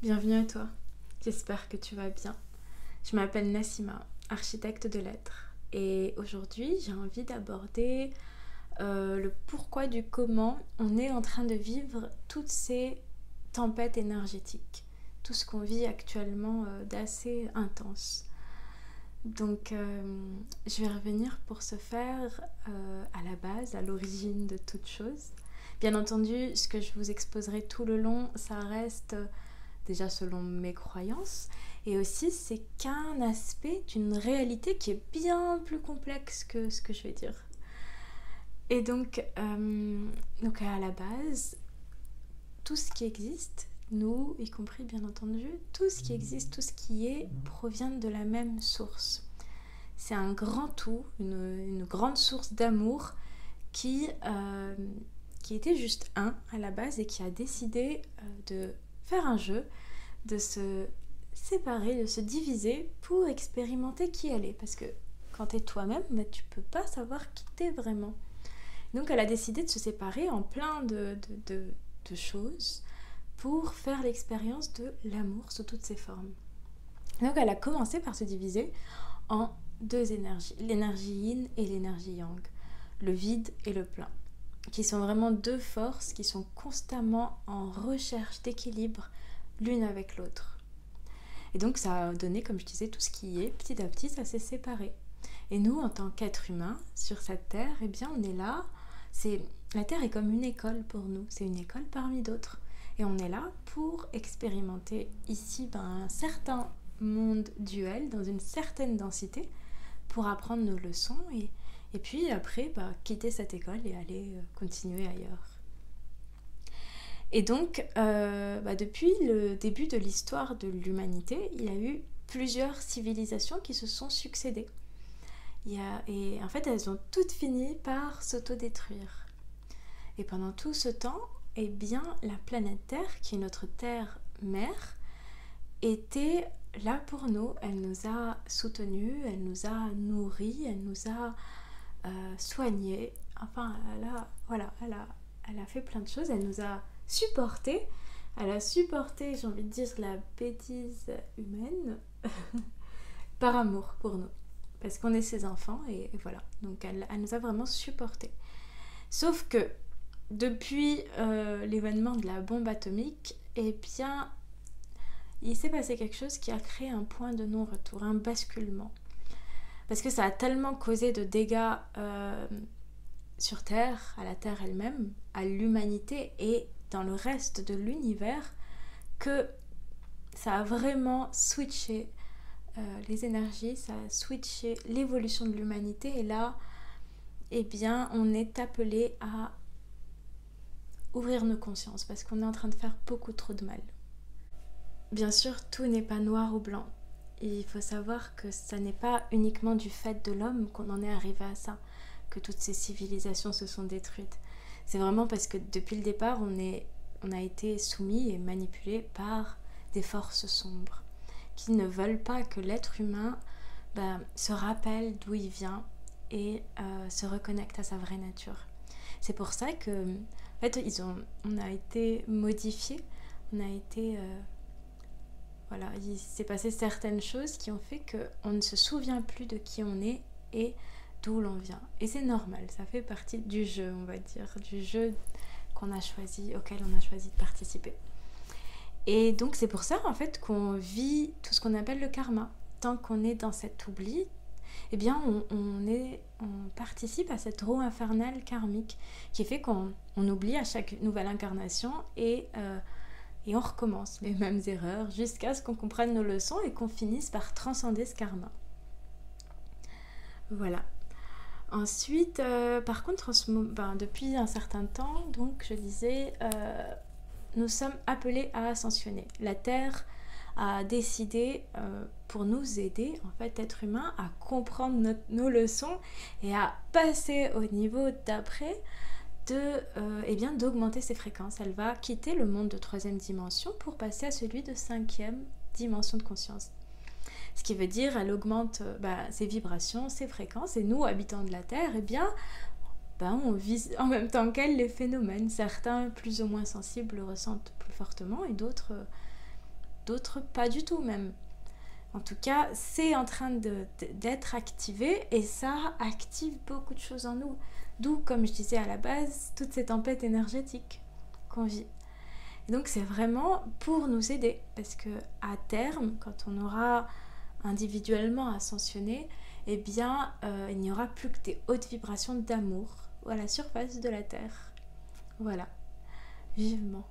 Bienvenue à toi, j'espère que tu vas bien. Je m'appelle Nassima, architecte de lettres, et aujourd'hui j'ai envie d'aborder le pourquoi du comment on est en train de vivre toutes ces tempêtes énergétiques, tout ce qu'on vit actuellement d'assez intense. Donc je vais revenir pour ce faire à la base, à l'origine de toute chose. Bien entendu, ce que je vous exposerai tout le long, ça reste déjà selon mes croyances, et aussi c'est qu'un aspect d'une réalité qui est bien plus complexe que ce que je vais dire. Et donc à la base, tout ce qui existe, nous y compris bien entendu, tout ce qui existe, tout ce qui est, provient de la même source. C'est un grand tout, une grande source d'amour qui était juste un à la base et qui a décidé de faire un jeu, de se séparer, de se diviser pour expérimenter qui elle est. Parce que quand tu es toi-même, tu peux pas savoir qui t'es vraiment. Donc elle a décidé de se séparer en plein de choses pour faire l'expérience de l'amour sous toutes ses formes. Donc elle a commencé par se diviser en deux énergies, l'énergie yin et l'énergie yang, le vide et le plein, qui sont vraiment deux forces qui sont constamment en recherche d'équilibre l'une avec l'autre. Et donc ça a donné, comme je disais, tout ce qui est, petit à petit, ça s'est séparé. Et nous, en tant qu'êtres humains, sur cette terre, eh bien, on est là. La terre est comme une école pour nous. C'est une école parmi d'autres. Et on est là pour expérimenter ici un certain monde duel, dans une certaine densité, pour apprendre nos leçons et puis après, quitter cette école et aller continuer ailleurs. Et donc, depuis le début de l'histoire de l'humanité, il y a eu plusieurs civilisations qui se sont succédées. Et en fait, elles ont toutes fini par s'autodétruire. Et pendant tout ce temps, eh bien, la planète Terre, qui est notre terre-mère, était là pour nous. Elle nous a soutenus, elle nous a nourris, elle nous a soignés. Enfin, elle a fait plein de choses. Elle nous a supporté. Elle a supporté, j'ai envie de dire, la bêtise humaine par amour pour nous. Parce qu'on est ses enfants et voilà. Donc elle nous a vraiment supporté. Sauf que depuis l'événement de la bombe atomique, eh bien, il s'est passé quelque chose qui a créé un point de non-retour, un basculement. Parce que ça a tellement causé de dégâts sur Terre, à la Terre elle-même, à l'humanité et dans le reste de l'univers, que ça a vraiment switché les énergies, ça a switché l'évolution de l'humanité. Et là, eh bien, on est appelé à ouvrir nos consciences parce qu'on est en train de faire beaucoup trop de mal. Bien sûr, tout n'est pas noir ou blanc. Et il faut savoir que ça n'est pas uniquement du fait de l'homme qu'on en est arrivé à ça, que toutes ces civilisations se sont détruites. C'est vraiment parce que depuis le départ, on a été soumis et manipulé par des forces sombres qui ne veulent pas que l'être humain se rappelle d'où il vient et se reconnecte à sa vraie nature. C'est pour ça que, en fait, on a été modifiés, on a été... il s'est passé certaines choses qui ont fait qu'on ne se souvient plus de qui on est et d'où l'on vient. Et c'est normal, ça fait partie du jeu, on va dire, du jeu auquel on a choisi de participer. Et donc c'est pour ça en fait qu'on vit tout ce qu'on appelle le karma. Tant qu'on est dans cet oubli, eh bien on participe à cette roue infernale karmique qui fait qu'on oublie à chaque nouvelle incarnation et on recommence les mêmes erreurs jusqu'à ce qu'on comprenne nos leçons et qu'on finisse par transcender ce karma. Voilà. Ensuite, par contre, depuis un certain temps, donc je disais, nous sommes appelés à ascensionner. La Terre a décidé, pour nous aider, en fait, être humains, à comprendre nos leçons et à passer au niveau d'après, d'augmenter ses fréquences. Elle va quitter le monde de 3e dimension pour passer à celui de 5e dimension de conscience. Ce qui veut dire elle augmente ses vibrations, ses fréquences, et nous, habitants de la Terre, on vit en même temps qu'elle les phénomènes. Certains, plus ou moins sensibles, le ressentent plus fortement, et d'autres d'autres pas du tout même. En tout cas, c'est en train d'être activé et ça active beaucoup de choses en nous. D'où, comme je disais à la base, toute cette tempête énergétique qu'on vit. Et donc c'est vraiment pour nous aider, parce que à terme, quand on aura individuellement ascensionné, eh bien il n'y aura plus que des hautes vibrations d'amour à la surface de la Terre. Voilà, vivement.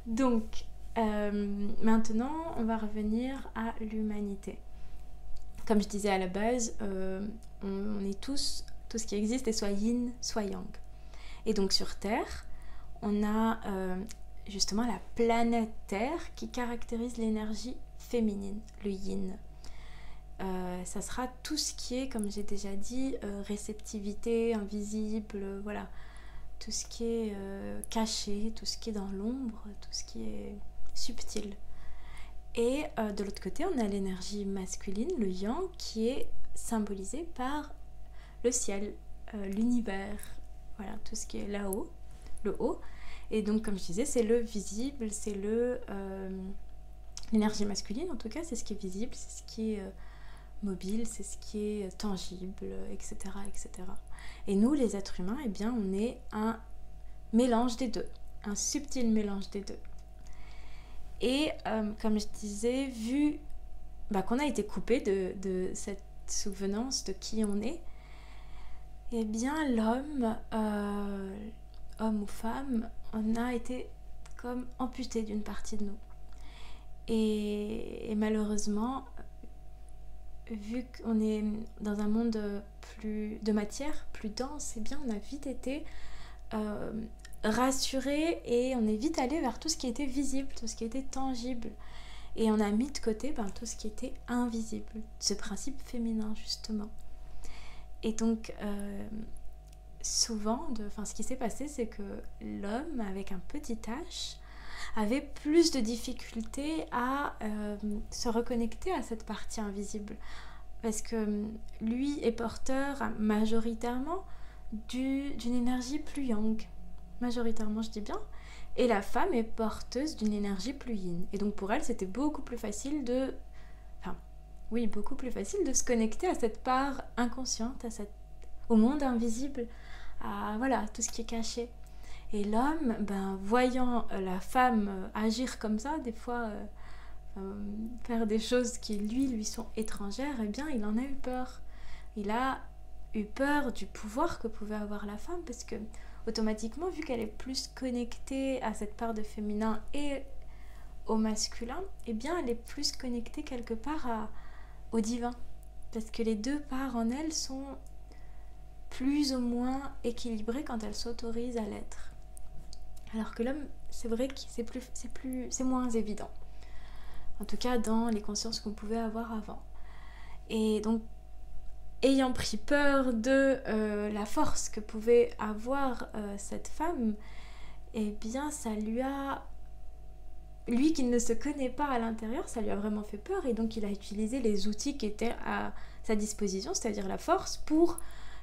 Donc maintenant on va revenir à l'humanité. Comme je disais à la base, on est tous, tout ce qui existe est soit yin, soit yang. Et donc sur Terre, on a justement la planète Terre qui caractérise l'énergie féminine, le yin. Ça sera tout ce qui est, comme j'ai déjà dit, réceptivité, invisible, voilà. Tout ce qui est caché, tout ce qui est dans l'ombre, tout ce qui est subtil. Et de l'autre côté, on a l'énergie masculine, le yang, qui est symbolisé par le ciel, l'univers, voilà, tout ce qui est là-haut, le haut. Et donc, comme je disais, c'est le visible, c'est l'énergie masculine, en tout cas, c'est ce qui est visible, c'est ce qui est mobile, c'est ce qui est tangible, etc., etc. Et nous, les êtres humains, eh bien, on est un mélange des deux, un subtil mélange des deux. Et comme je disais, vu qu'on a été coupé de cette souvenance de qui on est, eh bien l'homme, homme ou femme, on a été comme amputé d'une partie de nous. Et malheureusement, vu qu'on est dans un monde de matière, plus dense, eh bien on a vite été rassuré et on est vite allé vers tout ce qui était visible, tout ce qui était tangible. Et on a mis de côté tout ce qui était invisible, ce principe féminin justement. Et donc souvent, ce qui s'est passé, c'est que l'homme avec un petit h avait plus de difficultés à se reconnecter à cette partie invisible. Parce que lui est porteur majoritairement d'une énergie plus yang. Majoritairement, je dis bien. Et la femme est porteuse d'une énergie plus yin. Et donc pour elle, c'était beaucoup plus facile beaucoup plus facile de se connecter à cette part inconsciente, au monde invisible, à tout ce qui est caché. Et l'homme, voyant la femme agir comme ça, des fois faire des choses qui lui sont étrangères, eh bien il en a eu peur. Il a eu peur du pouvoir que pouvait avoir la femme, parce que automatiquement, vu qu'elle est plus connectée à cette part de féminin et au masculin, eh bien elle est plus connectée quelque part au divin, parce que les deux parts en elle sont plus ou moins équilibrées quand elles s'autorisent à l'être. Alors que l'homme, c'est vrai que c'est moins évident. En tout cas, dans les consciences qu'on pouvait avoir avant. Et donc, ayant pris peur de la force que pouvait avoir cette femme, eh bien, ça lui qui ne se connaît pas à l'intérieur, ça lui a vraiment fait peur. Et donc, il a utilisé les outils qui étaient à sa disposition, c'est-à-dire la force, pour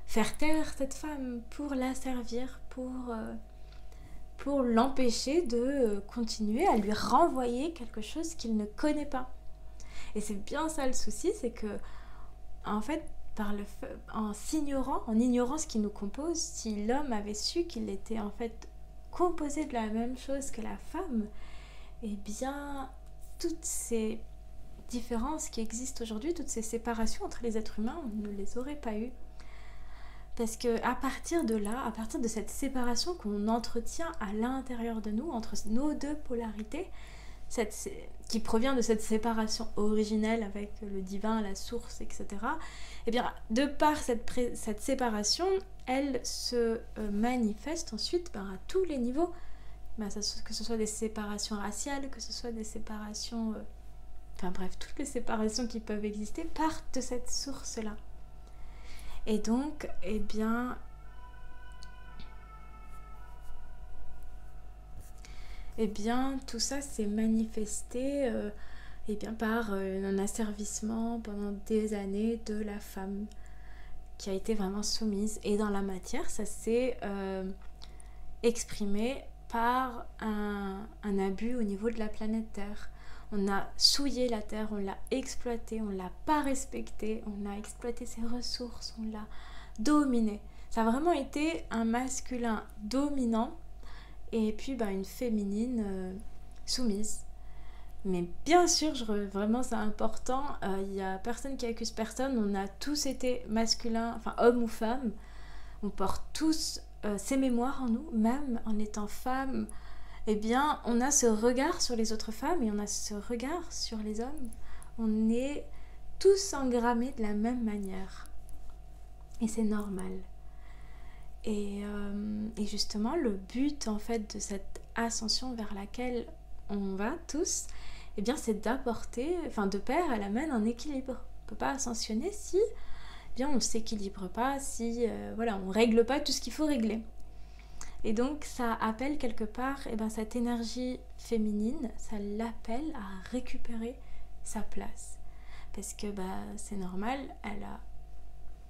faire taire cette femme, pour la servir, pour l'empêcher de continuer à lui renvoyer quelque chose qu'il ne connaît pas. Et c'est bien ça le souci, c'est que, en fait, en ignorant ce qui nous compose, si l'homme avait su qu'il était en fait composé de la même chose que la femme, eh bien, toutes ces différences qui existent aujourd'hui, toutes ces séparations entre les êtres humains, on ne les aurait pas eues. Parce que à partir de là, à partir de cette séparation qu'on entretient à l'intérieur de nous, entre nos deux polarités, qui provient de cette séparation originelle avec le divin, la source, etc., eh bien, de par cette séparation, elle se manifeste ensuite à tous les niveaux, que ce soit des séparations raciales, que ce soit des séparations... toutes les séparations qui peuvent exister partent de cette source-là. Et donc, eh bien, tout ça s'est manifesté par un asservissement pendant des années de la femme qui a été vraiment soumise. Et dans la matière, ça s'est exprimé par un abus au niveau de la planète Terre. On a souillé la Terre, on l'a exploitée, on ne l'a pas respectée, on a exploité ses ressources, on l'a dominée. Ça a vraiment été un masculin dominant et puis une féminine soumise. Mais bien sûr, vraiment c'est important, il n'y a personne qui accuse personne, on a tous été masculins, enfin hommes ou femmes, on porte tous ces mémoires en nous, même en étant femme, eh bien on a ce regard sur les autres femmes et on a ce regard sur les hommes. On est tous engrammés de la même manière. Et c'est normal. Et justement, le but en fait de cette ascension vers laquelle on va tous, eh bien c'est d'apporter, de pair, elle amène un équilibre. On ne peut pas ascensionner si on ne s'équilibre pas, si on ne règle pas tout ce qu'il faut régler. Et donc ça appelle quelque part cette énergie féminine, ça l'appelle à récupérer sa place. Parce que c'est normal, elle a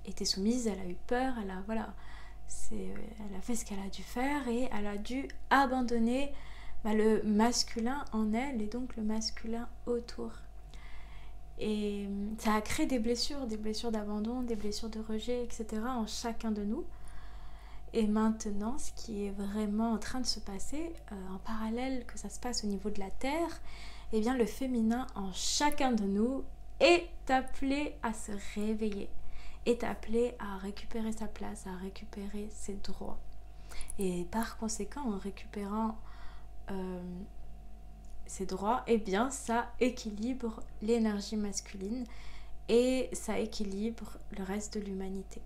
été soumise, elle a eu peur, elle a fait ce qu'elle a dû faire et elle a dû abandonner le masculin en elle et donc le masculin autour. Et ça a créé des blessures d'abandon, des blessures de rejet, etc. en chacun de nous. Et maintenant, ce qui est vraiment en train de se passer, en parallèle que ça se passe au niveau de la Terre, eh bien le féminin en chacun de nous est appelé à se réveiller, est appelé à récupérer sa place, à récupérer ses droits. Et par conséquent, en récupérant ses droits, eh bien ça équilibre l'énergie masculine et ça équilibre le reste de l'humanité.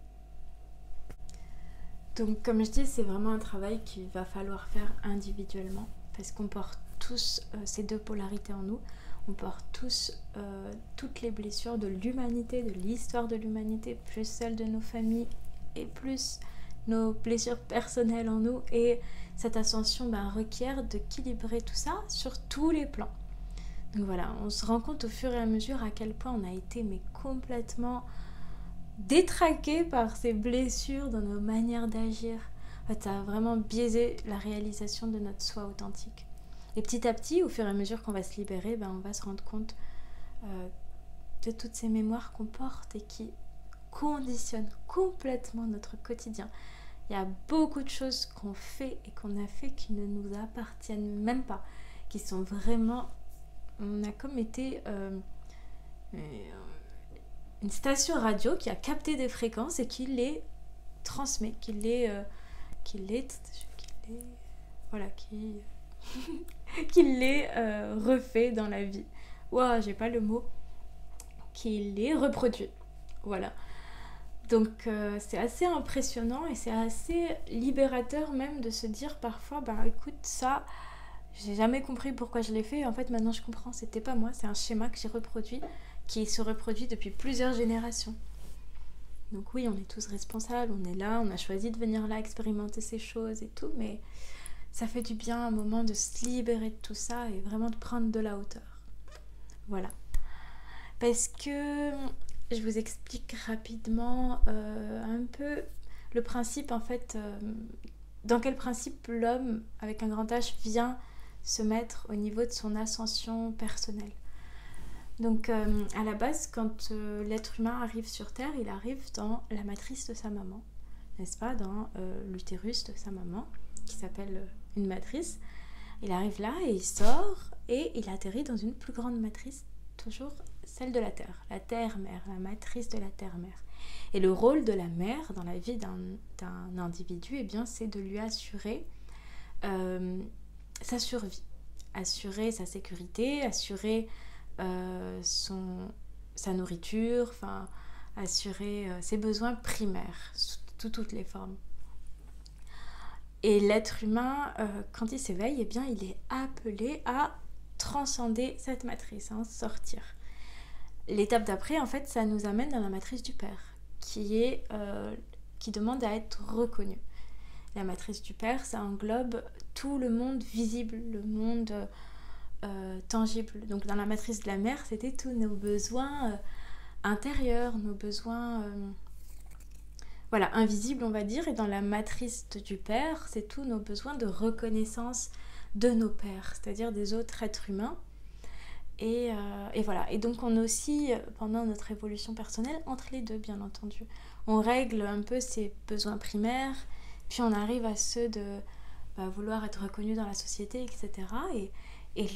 Donc comme je dis, c'est vraiment un travail qu'il va falloir faire individuellement parce qu'on porte tous ces deux polarités en nous. On porte tous toutes les blessures de l'humanité, de l'histoire de l'humanité, plus celles de nos familles et plus nos blessures personnelles en nous. Et cette ascension requiert d'équilibrer tout ça sur tous les plans. Donc voilà, on se rend compte au fur et à mesure à quel point on a été complètement détraqués par ces blessures dans nos manières d'agir. En fait, ça a vraiment biaisé la réalisation de notre soi authentique. Et petit à petit, au fur et à mesure qu'on va se libérer, on va se rendre compte de toutes ces mémoires qu'on porte et qui conditionnent complètement notre quotidien. Il y a beaucoup de choses qu'on fait et qu'on a fait qui ne nous appartiennent même pas, qui sont vraiment... On a comme été une station radio qui a capté des fréquences et qui les transmet, qui les refait dans la vie. Ouah, j'ai pas le mot. Qui les reproduit. Voilà. Donc c'est assez impressionnant et c'est assez libérateur même de se dire parfois, écoute, ça, j'ai jamais compris pourquoi je l'ai fait. En fait, maintenant je comprends, c'était pas moi, c'est un schéma que j'ai reproduit, qui se reproduit depuis plusieurs générations. Donc oui, on est tous responsables, on est là, on a choisi de venir là expérimenter ces choses et tout, mais ça fait du bien un moment de se libérer de tout ça et vraiment de prendre de la hauteur. Voilà. Parce que je vous explique rapidement un peu le principe, en fait, dans quel principe l'homme, avec un grand H, vient se mettre au niveau de son ascension personnelle. Donc, à la base, quand l'être humain arrive sur Terre, il arrive dans la matrice de sa maman, n'est-ce pas, dans l'utérus de sa maman, qui s'appelle une matrice. Il arrive là et il sort et il atterrit dans une plus grande matrice, toujours celle de la Terre-Mère, la matrice de la Terre-Mère. Et le rôle de la mère dans la vie d'un individu, eh bien, c'est de lui assurer sa survie, assurer sa sécurité, assurer sa nourriture, assurer ses besoins primaires sous toutes les formes. Et l'être humain, quand il s'éveille, eh bien, il est appelé à transcender cette matrice, sortir. L'étape d'après, en fait, ça nous amène dans la matrice du Père, qui demande à être reconnue. La matrice du Père, ça englobe tout le monde visible, le monde tangible. Donc dans la matrice de la Mère, c'était tous nos besoins intérieurs, nos besoins voilà, invisible, on va dire. Et dans la matrice du Père, c'est tous nos besoins de reconnaissance de nos pères, c'est-à-dire des autres êtres humains. Et voilà. Et donc on oscille pendant notre évolution personnelle entre les deux, bien entendu. On règle un peu ses besoins primaires, puis on arrive à ceux de vouloir être reconnu dans la société, etc. Et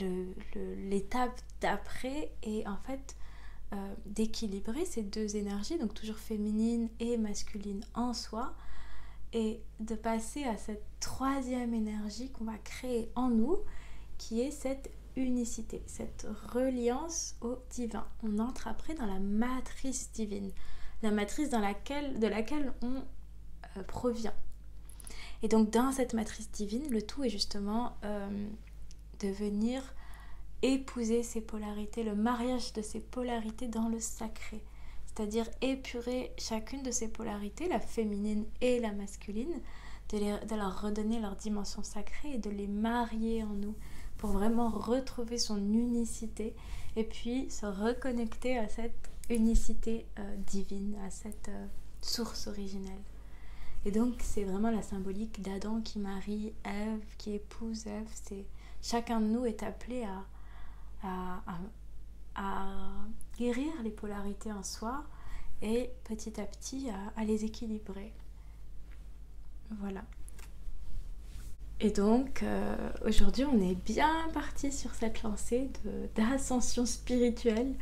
l'étape d'après est en fait d'équilibrer ces deux énergies, donc toujours féminine et masculine en soi, et de passer à cette troisième énergie qu'on va créer en nous, qui est cette unicité, cette reliance au divin. On entre après dans la matrice divine, la matrice de laquelle on provient. Et donc dans cette matrice divine, le tout est justement de venir épouser ces polarités, le mariage de ces polarités dans le sacré. C'est-à-dire épurer chacune de ces polarités, la féminine et la masculine, de leur redonner leur dimension sacrée et de les marier en nous pour vraiment retrouver son unicité et puis se reconnecter à cette unicité divine, à cette source originelle. Et donc c'est vraiment la symbolique d'Adam qui marie Ève, qui épouse Ève. Chacun de nous est appelé à guérir les polarités en soi et petit à petit à les équilibrer. Voilà. Et donc aujourd'hui on est bien parti sur cette lancée d'ascension spirituelle.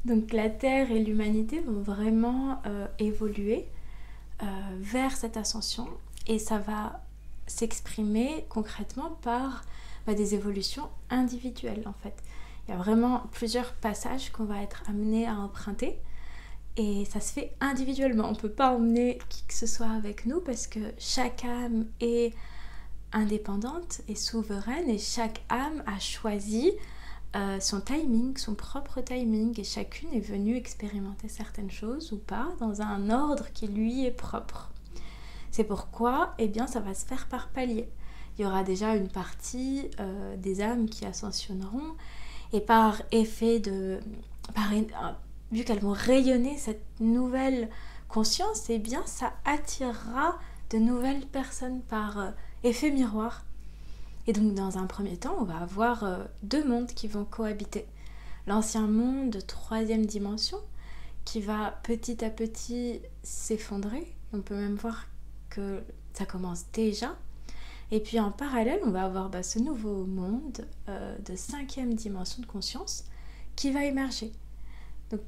Donc la Terre et l'humanité vont vraiment évoluer vers cette ascension et ça va s'exprimer concrètement par des évolutions individuelles en fait. Il y a vraiment plusieurs passages qu'on va être amené à emprunter et ça se fait individuellement. On ne peut pas emmener qui que ce soit avec nous parce que chaque âme est indépendante et souveraine et chaque âme a choisi son timing, son propre timing et chacune est venue expérimenter certaines choses ou pas dans un ordre qui lui est propre. C'est pourquoi ça va se faire par paliers. Il y aura déjà une partie des âmes qui ascensionneront et par effet vu qu'elles vont rayonner cette nouvelle conscience, ça attirera de nouvelles personnes par effet miroir. Et donc dans un premier temps, on va avoir deux mondes qui vont cohabiter. L'ancien monde de troisième dimension qui va petit à petit s'effondrer. On peut même voir que ça commence déjà. Et puis en parallèle, on va avoir ce nouveau monde de cinquième dimension de conscience qui va émerger. Donc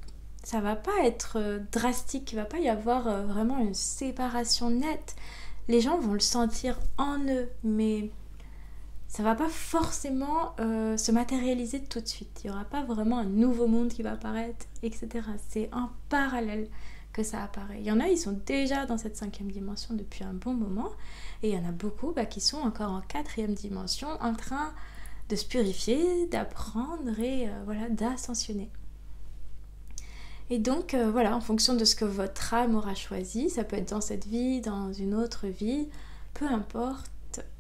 ça va pas être drastique, il va pas y avoir vraiment une séparation nette. Les gens vont le sentir en eux, mais ça va pas forcément se matérialiser tout de suite. Il y aura pas vraiment un nouveau monde qui va apparaître, etc. C'est en parallèle que ça apparaît. Il y en a, ils sont déjà dans cette cinquième dimension depuis un bon moment, et il y en a beaucoup qui sont encore en quatrième dimension, en train de se purifier, d'apprendre et d'ascensionner. Et donc en fonction de ce que votre âme aura choisi, ça peut être dans cette vie, dans une autre vie, peu importe,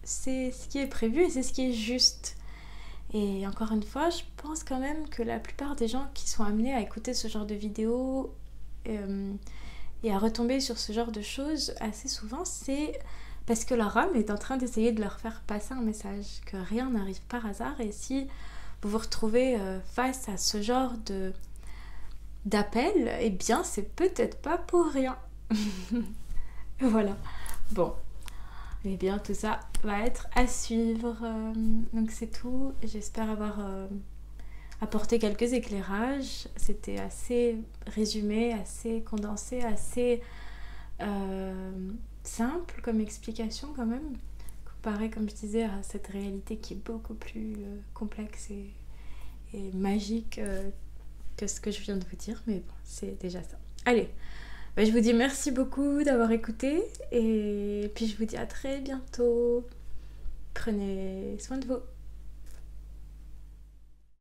c'est ce qui est prévu et c'est ce qui est juste. Et encore une fois, je pense quand même que la plupart des gens qui sont amenés à écouter ce genre de vidéos et à retomber sur ce genre de choses assez souvent, c'est parce que leur âme est en train d'essayer de leur faire passer un message, que rien n'arrive par hasard. Et si vous vous retrouvez face à ce genre d'appel, c'est peut-être pas pour rien. Voilà. Bon. Tout ça va être à suivre. Donc c'est tout. J'espère avoir apporté quelques éclairages. C'était assez résumé, assez condensé, assez simple comme explication quand même, comparé, comme je disais, à cette réalité qui est beaucoup plus complexe et magique que ce que je viens de vous dire. Mais bon, c'est déjà ça. Allez, je vous dis merci beaucoup d'avoir écouté et puis je vous dis à très bientôt. Prenez soin de vous.